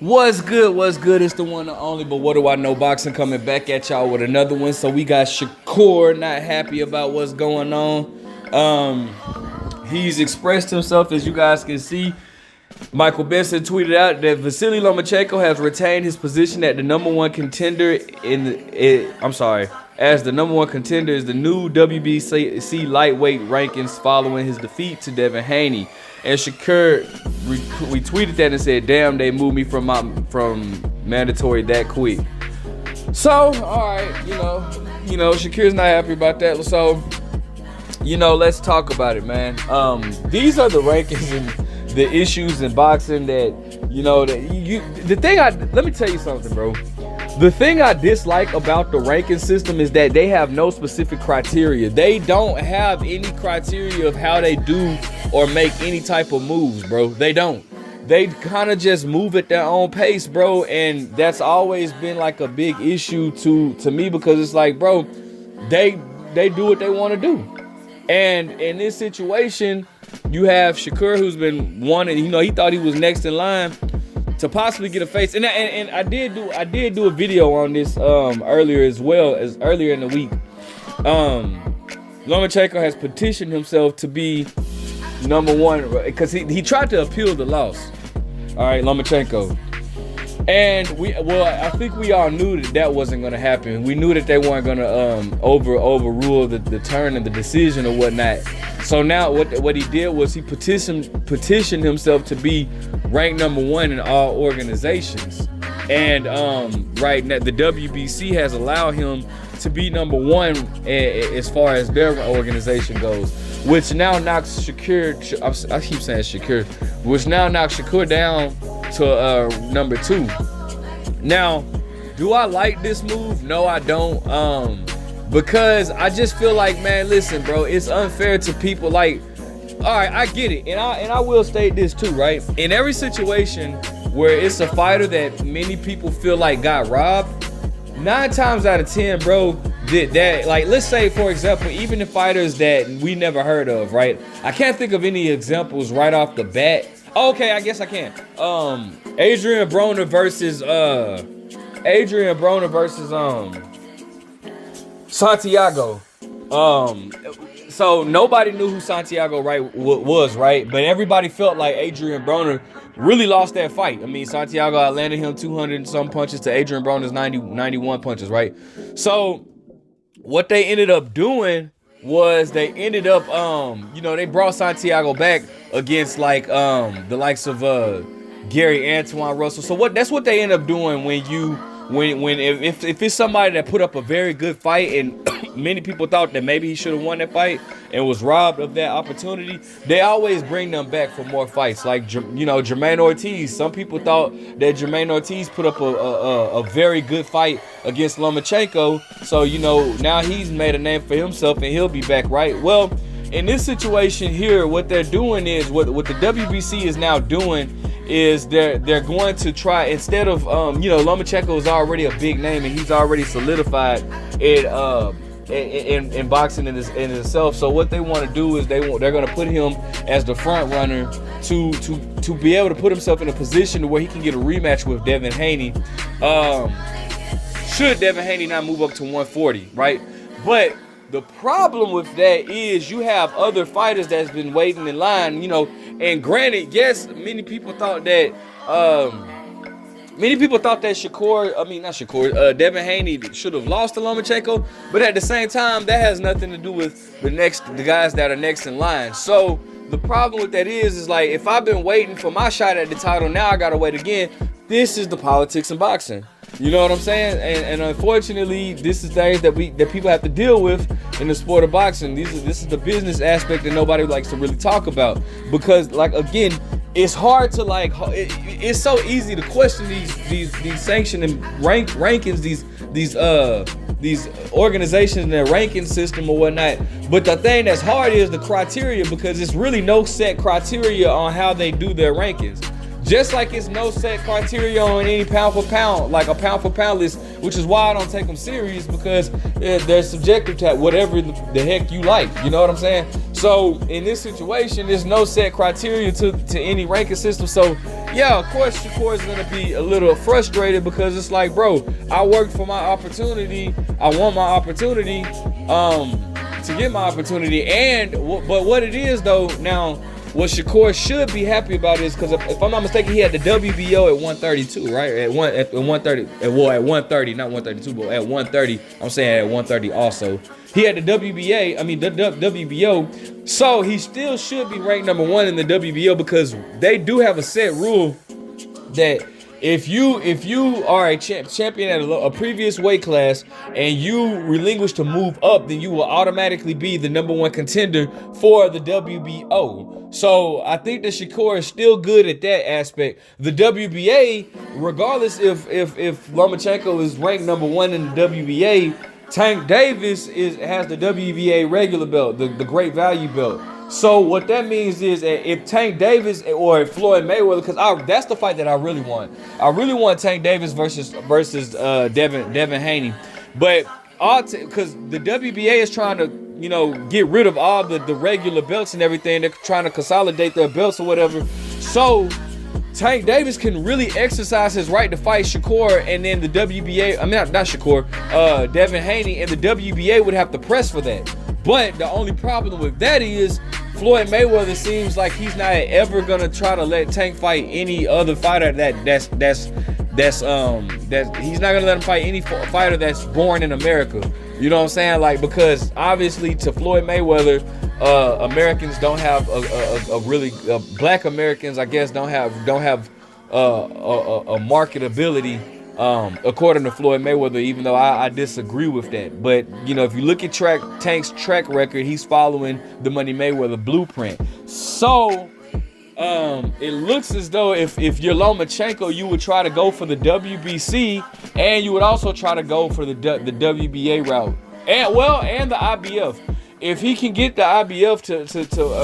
What's good? What's good? It's the one and only, but what do I know? Boxing coming back at y'all with another one. So we got Shakur not happy about what's going on. He's expressed himself, as you guys can see. Michael Benson tweeted out that Vasily Lomachenko has retained his position at the number one contender as the number one contender is the new WBC lightweight rankings following his defeat to Devin Haney. And Shakur retweeted that and said, "Damn, they moved me from mandatory that quick." So, all right, you know, Shakur's not happy about that. So, let's talk about it, man. These are the rankings and the issues in boxing that let me tell you something, bro. The thing I dislike about the ranking system is that they have no specific criteria. They don't have any criteria of how they do or make any type of moves, bro. They don't. They kind of just move at their own pace, bro. And that's always been like a big issue to me, because it's like, bro, they do what they want to do. And in this situation, you have Shakur, who's been wanting, he thought he was next in line to possibly get a face. And I did do a video on this earlier in the week. Lomachenko has petitioned himself to be number one because he tried to appeal the loss. All right, Lomachenko. And I think we all knew that wasn't going to happen. We knew that they weren't going to overrule the turn and the decision or whatnot. So now what he did was he petitioned himself to be ranked number one in all organizations. And right now the WBC has allowed him to be number one as far as their organization goes, which now knocks Shakur. I keep saying Shakur, which now knocks Shakur down to number two. Now, do I like this move? No, I don't. Because I just feel like, man, listen, bro, it's unfair to people. Like, all right, I get it, and I will state this too, right? In every situation where it's a fighter that many people feel like got robbed, 9 times out of 10, bro, that like, let's say, for example, even the fighters that we never heard of, right? I can't think of any examples right off the bat. Okay, I guess I can. Adrian Broner versus Santiago. So nobody knew who Santiago was, right? But everybody felt like Adrian Broner really lost that fight. I mean, Santiago outlanded him 200 and some punches to Adrian Broner's 91 punches, right? So what they ended up doing was they ended up they brought Santiago back against like the likes of Gary Antoine Russell. So that's what they end up doing if it's somebody that put up a very good fight and many people thought that maybe he should have won that fight and was robbed of that opportunity, they always bring them back for more fights. Like Jermaine Ortiz. Some people thought that Jermaine Ortiz put up a very good fight against Lomachenko, so now he's made a name for himself and he'll be back, right? Well, in this situation here, what they're doing is what the WBC is now doing is they're going to try, instead of Lomachenko is already a big name and he's already solidified in boxing in itself. So what they want to do is they're going to put him as the front runner to be able to put himself in a position where he can get a rematch with Devin Haney. Should Devin Haney not move up to 140, right? But the problem with that is you have other fighters that's been waiting in line, and granted, yes, many people thought that Devin Haney should have lost to Lomachenko, but at the same time, that has nothing to do with the guys that are next in line. So the problem with that is like, if I've been waiting for my shot at the title, now I gotta wait again. This is the politics in boxing. You know what I'm saying? And unfortunately, this is things that people have to deal with in the sport of boxing. This is the business aspect that nobody likes to really talk about, because, like, again, it's hard to it's so easy to question these sanction and rankings, these organizations and their ranking system or whatnot. But the thing that's hard is the criteria, because it's really no set criteria on how they do their rankings. Just like it's no set criteria on any pound for pound, like a pound for pound list, which is why I don't take them serious, because they're subjective to whatever the heck you like. You know what I'm saying? So in this situation, there's no set criteria to any ranking system. So yeah, of course Shakur is gonna be a little frustrated because it's like, bro, I worked for my opportunity. I want my opportunity to get my opportunity. But what it is though, now what Shakur should be happy about is, because if I'm not mistaken, he had the WBO at 132, right? At 130, well, at 130, not 132, but at 130. I'm saying at 130 also. He had the WBO, so he still should be ranked number 1 in the WBO, because they do have a set rule that if you are a champion at a previous weight class and you relinquish to move up, then you will automatically be the number 1 contender for the WBO. So I think that Shakur is still good at that aspect. The WBA, regardless if Lomachenko is ranked number 1 in the WBA, Tank Davis has the WBA regular belt, the great value belt. So what that means is that if Tank Davis or Floyd Mayweather, because that's the fight that I really want. I really want Tank Davis versus Devin Haney, but because the WBA is trying to get rid of all the regular belts and everything. They're trying to consolidate their belts or whatever. So Tank Davis can really exercise his right to fight Shakur, and then the WBA, I mean not Shakur, Devin Haney, and the WBA would have to press for that. But the only problem with that is Floyd Mayweather seems like he's not ever gonna try to let Tank fight any other fighter that's he's not gonna let him fight any fighter that's born in America. You know what I'm saying? Like, because obviously to Floyd Mayweather, Americans don't have a really black Americans, I guess, don't have a marketability, according to Floyd Mayweather, even though I disagree with that. But if you look at Tank's track record, he's following the Money Mayweather blueprint. So it looks as though if you're Lomachenko, you would try to go for the WBC, and you would also try to go for the WBA route, and the IBF. If he can get the IBF to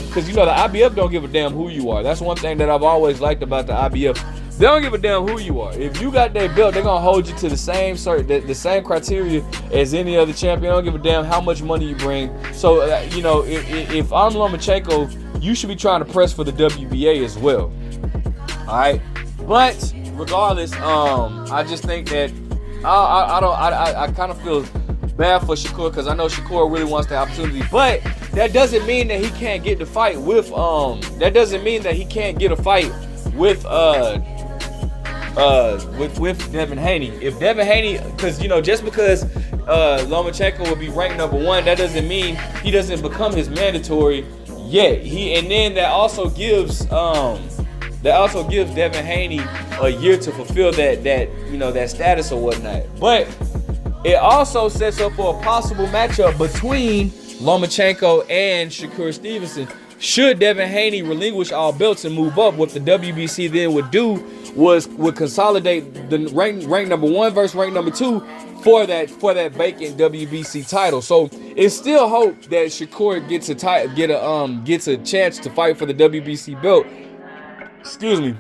because the IBF don't give a damn who you are. That's one thing that I've always liked about the IBF. They don't give a damn who you are. If you got that belt, they're gonna hold you to the same same criteria as any other champion. They don't give a damn how much money you bring. So if I'm Lomachenko, you should be trying to press for the WBA as well. All right, but regardless, I just think that I kind of feel bad for Shakur, because I know Shakur really wants the opportunity, but that doesn't mean that he can't get the fight with that doesn't mean that he can't get a fight with Devin Haney. If Devin Haney, because just because Lomachenko will be ranked number 1, that doesn't mean he doesn't become his mandatory yet. And then that also gives Devin Haney a year to fulfill that status or whatnot. But it also sets up for a possible matchup between Lomachenko and Shakur Stevenson. Should Devin Haney relinquish all belts and move up, what the WBC then would do would consolidate the rank number 1 versus rank number 2 for that vacant WBC title. So it's still hope that Shakur gets a chance to fight for the WBC belt. Excuse me.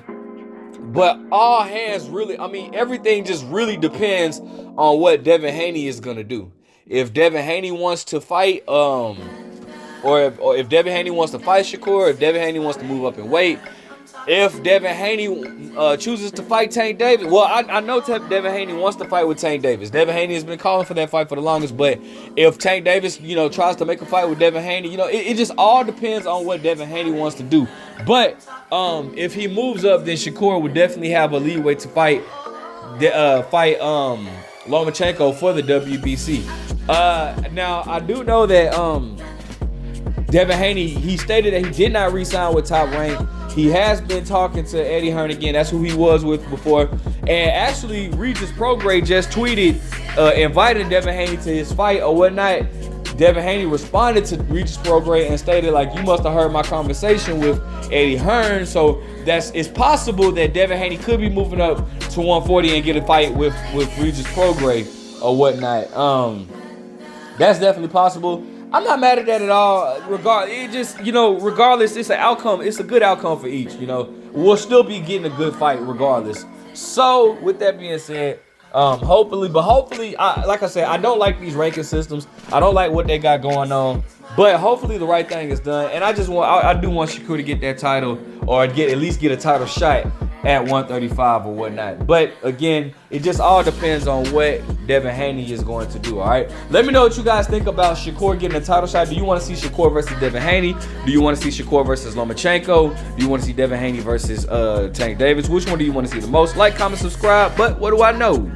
But all hands really, everything just really depends on what Devin Haney is gonna do. If Devin Haney wants to fight, or if Devin Haney wants to fight Shakur, if Devin Haney wants to move up in weight, if Devin Haney chooses to fight Tank Davis, well, I know Devin Haney wants to fight with Tank Davis. Devin Haney has been calling for that fight for the longest. But if Tank Davis, tries to make a fight with Devin Haney, it just all depends on what Devin Haney wants to do. But if he moves up, then Shakur would definitely have a leeway to fight Lomachenko for the WBC. Now I do know that Devin Haney, he stated that he did not re-sign with Top Rank. He has been talking to Eddie Hearn again. That's who he was with before. And actually, Regis Prograis just tweeted inviting Devin Haney to his fight or whatnot. Devin Haney responded to Regis Prograis and stated, like, you must have heard my conversation with Eddie Hearn. So it's possible that Devin Haney could be moving up to 140 and get a fight with Regis Prograis or whatnot. That's definitely possible. I'm not mad at that at all. Regardless, it's an outcome. It's a good outcome for each. We'll still be getting a good fight regardless. So with that being said, Hopefully, like I said, I don't like these ranking systems. I don't like what they got going on. But hopefully the right thing is done. And I do want Shakur to get that title, or at least get a title shot at 135 or whatnot. But again, it just all depends on what Devin Haney is going to do. All right. Let me know what you guys think about Shakur getting a title shot. Do you want to see Shakur versus Devin Haney? Do you want to see Shakur versus Lomachenko? Do you want to see Devin Haney versus Tank Davis? Which one do you want to see the most? Like, comment, subscribe. But what do I know?